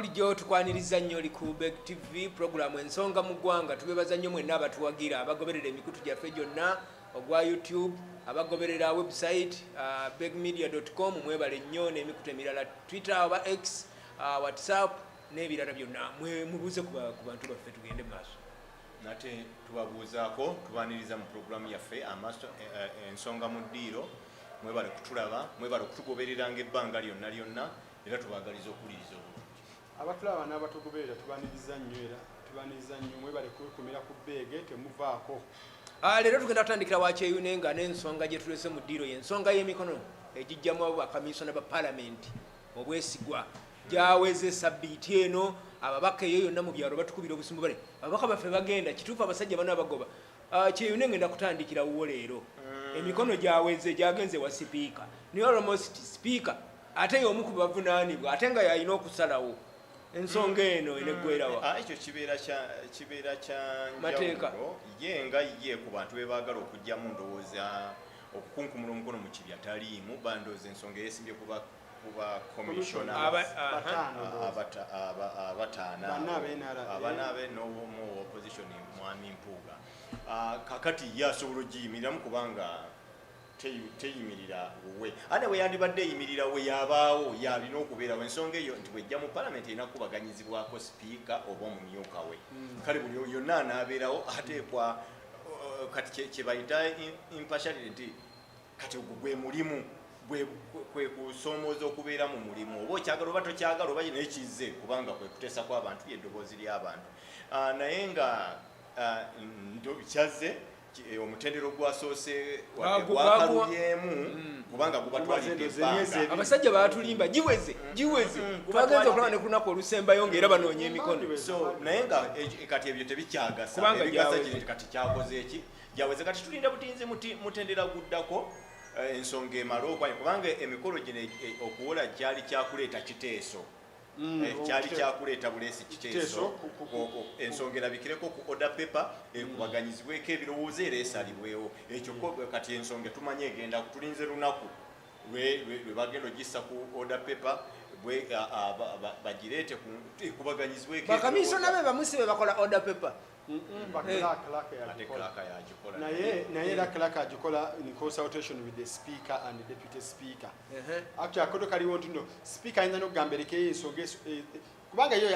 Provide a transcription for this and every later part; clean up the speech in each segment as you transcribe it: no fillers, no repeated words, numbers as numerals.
bulijjo tukwaniriza nnyo oli ku Beg TV program ensonga mu ggwanga. Tubebaza nnyo mwenna abatuwagira abagoberera emikutu gyaffe gyonna ogwa YouTube, abagoberera website begmedia.com, mwebale nnyo n'emikutu emirala Twitter oba X, WhatsApp n'ebirala byonna. Mubuuze ku bantu baffe tugende maaso. Nate tubabuuzaako tubaniriza mu programu yaffe ensonga mu ddiiro. Mwebale kutulaba, mwebale kutugoberera ng'ebbanga lyonna era tubagaliza okuwuliriza obulungi. Abatulaba n'abatugoberera tubaniriza nnyo mwebale kwekumira ku Bege temuvaako. Leero tugenda kutandikira wakyeyune nga n'ensonga gye tulese mu ddiiro y'ensonga y'emikono egijjamu bakamiisona ba paalamenti obwesigwa gyaweze sabbiiti eno. Ababaka eyo yonna mu byalo batukubira obusimbu bale ababaka baffe bagenda kituufu abasajja bano abagoba. Kyeyune ngenda kutandikira wuwo leero emikono gyagenze wa sipiika niyo almost sipiika ate y'omu ku bavunaanibwa ate nga yalina okusalawo ensonga eno eneggwerawa. Ekyo kibeera kya mateeka ye ku bantu be baagala okujjamu ndowooza okukunkumula omukono mu kibya taliimu bandooza ensonga yeesimbye kuba komishona abanabe n'omu opposition Mwami Mpuuga. Kakati yasobola ogiyimiriramu kubanga teyimirira we ate we yandibadde eyimirira we yabaawo yalina okubeerawo. Ensonga eyo nti bwejja mu paalamenti erina kubaganyizibwako sipiika oba omumyuka we. Kale buli yonna anaabeerawo ateekwa kati kye bayita impartiality nti kati ogwo gwe mulimu kwe kusoomooza okubeera mu mulimu oba okyagala oba tokyagala oba nekize kubanga kwe kuteesa kw'abantu ly'eddoboozi ly'abantu. Naye nga kyazze omutendero gwasoose gwakalubyemu kubanga gubatwalidde ebbanga. Abasajja baatulimba giweze bagenza okulaba ne ku lunaku olusembayo ng'era banoonya emikono. So naye nga kati ebyo tebikyagasa ebigasa kati kyakoze eki gyaweze. Kati tulinda butinzi mutendera guddako ensonga emala okwanya kubanga emikolo gino okuwola kyali kyakuleeta kiteeso. Kyali kyakuleeta buleesi kiteeso ensonga erabikireko ku order paper ekubaganyizibweko ebirowoozo era esalibwewo. Ekyo kati ensonga tumanye egenda tulinze lunaku lwe bagenda ogissa ku order paper bagireete ekubaganyizibweko. Bakamiisona be bamusi be bakola order paper. Naye era clerk agikola in consultation with the speaker and the deputy speaker. Actually akoto kaliwo nti no speaker ayinza n'okugamba erekeyo ensonga kubanga yo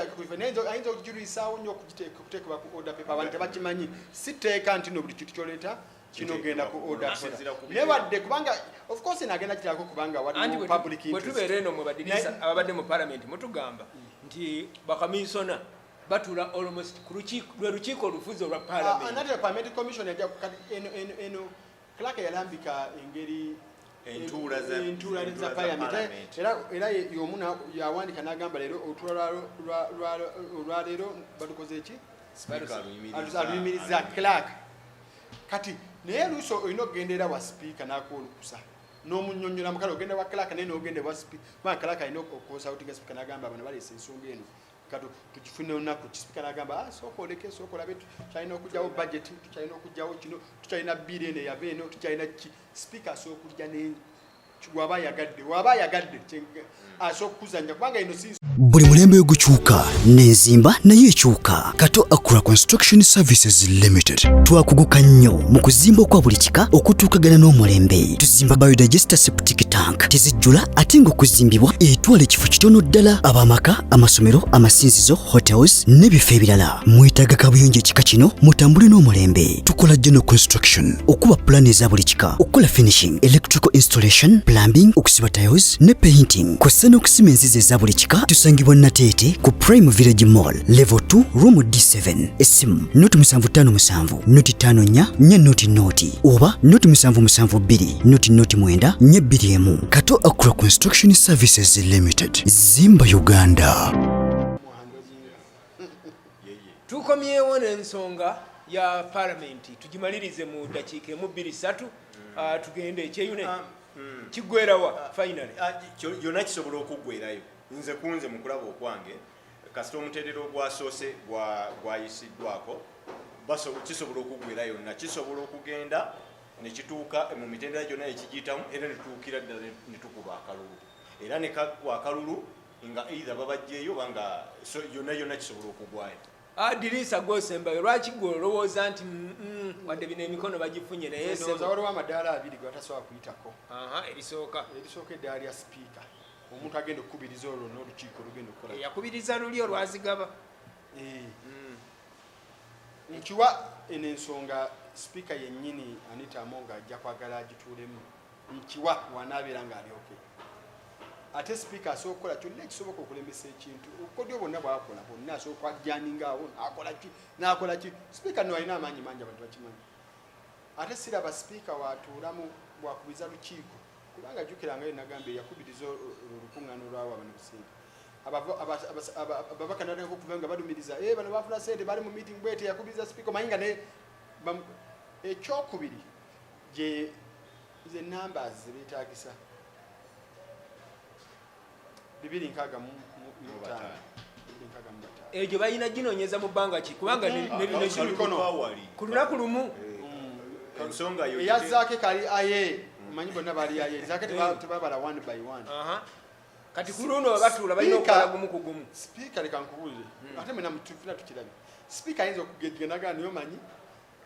ayinza okugirwisaawo nnyo okuteekebwa ku order paper abantu tebakimanyi. Siteeka nti no buli kintu kyoleeta kino genda ku order paper nebadde kubanga of course nagenda kirako kubanga waliwo public interest. Bwe tubeera eno mwe badirisa ababadde mu parliament mutugamba nti bakamiisona batula almost ku lukiiko olufuzi olwa parliament. Another parliament commission eno clerk yalambika engeri entuula za parliament era y'omu yawandika n'agamba leero otuula lwa leero balukoze eki aluyimiriza clerk. Kati naye luuso olina okugendera wa speaker n'akuwa olukusa n'omunnyonnyola mukale ogenda wa clerk naye n'ogenda wa speaker kubanga clerk alina okukonsultinga speaker n'agamba bano baleese ensonga eno kati tukifune olunaku speaker n'agamba sooka oleke sooka olabe tukyalina okugyawo budget tukyalina okugyawo kino tukyalina bill eno eyava eno tukyalina ki. Speaker asooka okujja ne waba ayagadde asooka okuzanya kubanga eno si buli mulembe gukyuka n'enzimba naye ekyuka. Kato Akura Construction Services Limited twakuguka nnyo mu kuzimba okwa buli kika okutuukagana n'omulembe. Tuzimba biodigester septic tank tezijjula ate ng'okuzimbibwa etwala ekifo kitono ddala ab'amaka, amasomero, amasinzizo, hotels n'ebifo ebirala. Mwetaaga kabuyonjo ekika kino mutambule n'omulembe. Tukola general construction okuba plan eza buli kika, okukola finishing, electrical installation, plumbing, okusiba tiles ne painting kw'ossa n'okusima enzizi eza buli kika. Tusangibwa Nateete ku Prime Village Mall level 2 room D7. Esimu noti 757 noti 54 noti oba noti 772 noti 9 Kato Akura Construction Services Limited. Zimba Uganda. Tukomyewo n'ensonga ya parliament tugimalirize mu dakiika emu 2-3 tugende ekyeyune kiggwerawa finally yonna kisobola okuggwerayo. Nze kunze mu kulaba okwange kasita omutendero ogwasoose gwayisiddwako kisobola okuggwera yonna kisobola okugenda ne kituuka mu mitendera gyonna ekigiyitamu era ne tutuukira ddala ne tukuba akalulu era ne kagwa akalulu nga either babajjeeyo banga so yonna kisobola okugwayo. Dirisa Gosembayo lwaki gwe olowooza nti wadde bino emikono bagifunye naye ndowooza waliwo amadaala abiri ge batasobola kuyitako. Erisooka eddaala lya sipiika omuntu agenda okukubiriza olwo n'olukiiko lugenda okukola yakubiriza luli olwazigaba. nkiwa eno ensonga sipiika yennyini Anita Among ajja kwagala agituulemu nkiwa wanaabeera ng'alyoke ate sipiika asobola okukola kyonna ekisoboka okulemesa ekintu obukodyo bwonna bwakola bonna asobola okwajaningaawo n'akola ki sipiika no alina amaanyi mangi abantu bakimanyi ate siraba sipiika watuulamu bwakubiza lukiiko kubanga jjukirangayo nagambye yakubiriza olukuŋŋaana olwawo abano businga ababaka naddako okuva nga balumiriza bano bafuna sente bali mu meeting bwete yakubiriza sipiika omanyi nga ekyokubiri gye ze numbers zebeetagisa 265 egyo balina ginoonyeza mu bbanga ki kubanga ku lunaku lumu ensonga yo eyazzaako kali aye manyi bonna bali aye zake tebabala one by one. Kati ku luno babatuula balina okukola gumu ku gumu. Sipiika leka nkubuulire ate mwena mutufuna tukirabye sipiika ayinza okugenda niyo manyi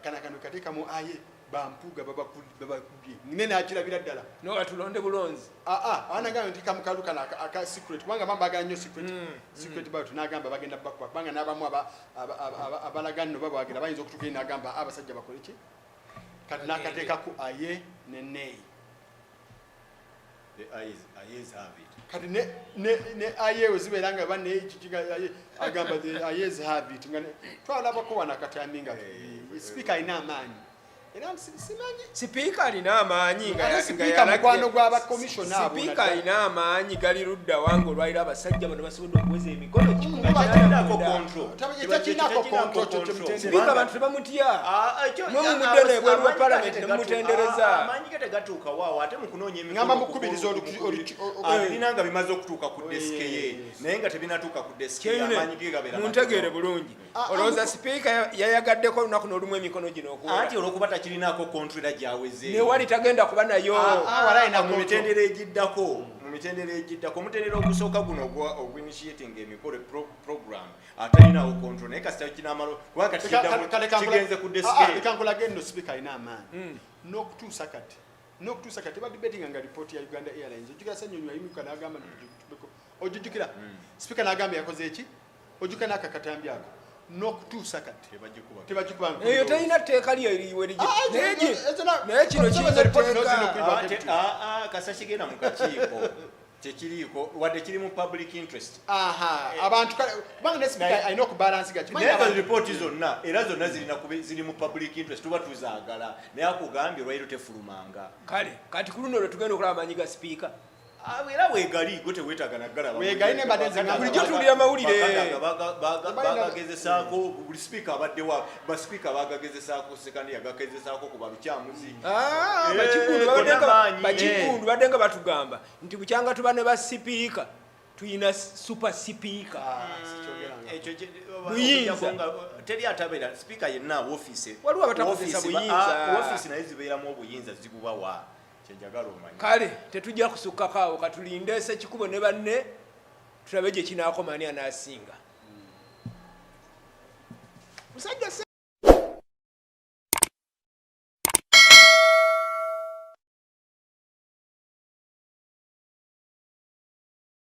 kano kateekamu aye bampuuga babakubye nne nakirabira ddala nobatulonde bulonzi anagamba nti kamukalu kano aka secret kubanga bamba bagala nnyo secret ballot n'agamba bagenda bakuba kubanga n'abamu abalaga nno babagenda bayinza okutuuka n'agamba abasajja bakole ki kati n'akateekaku aye ne neeyi kati ne aye wezibeera nga agamba ayes have it twalabako wana akatami nga sipiika alina amaanyi era simanyi sipiika alina amaanyi mukwano gw'abakomishona abo sipiika alina amaanyi gali ludda wange olwalira abasajja bano basobodde okuweza emikono sipiika abantu tebamutya nomumudde nebweru wa palamenti nemumutendereza amaanyi ge tegatuuka waawo ate mukunoonya ngamba mukubiriza alina nga bimaze okutuuka ku desike ye naye nga tebinatuuka ku desike ye amaanyi ge gabeera muntegeere bulungi olowooza sipiika yayagaddeko olunaku n'olumu emikono gino okuwola anti olwokuba takirinako kontrera gyaweze newali tagenda kuba nayo mu mitendera egiddako omutendera ogusooka guno ogwinitiating emikolo program atalinawo control naye kasita kinamalo kubanga kigenze ku desikankulage nno sipiika alina amaanyi n'okutuusa kati babibetinga nga ripooti ya Uganda Airlines ojjukira Ssenyonyi yayimuka n'agamba ojjukira sipiika n'agamba yakoze eki ojjukira n'akakatambi ako n'okutuusa kati tebagikubanga eyo talina tteeka lyeriwe naye kino kiyinza kasa kigenda mu kakiiko tekiriiko wadde kiri mu public interest abantu kubanga ne sipiika alina okubalansiga naye ripooti zonna era zonna ziri mu public interest tuba tuzaagala naye akugambye olwairo tefulumanga kale kati ku luno lwe tugenda okulaba amanyi ga sipiika era weegali go teweetaaga naggala weegali ne mbadenze bulijjo tuwulira amawulire bagagezesaako buli sipiika abaddewa basipiika bagagezesaako sekandi yagagezesaako kuba bikyamuzi bakigundu badde nga batugamba nti bukyanga tuba ne basipiika tuyina super sipiika buyinza teri atabeera sipiika yenna woofiisi waliwo abatakozesa buyinza woofiisi naye zibeeramu obuyinza zibubawa kale tetujja kusukkako awo katulinde Ssekikubo ne banne tulabe gye kinaakoma ani anaasinga musajja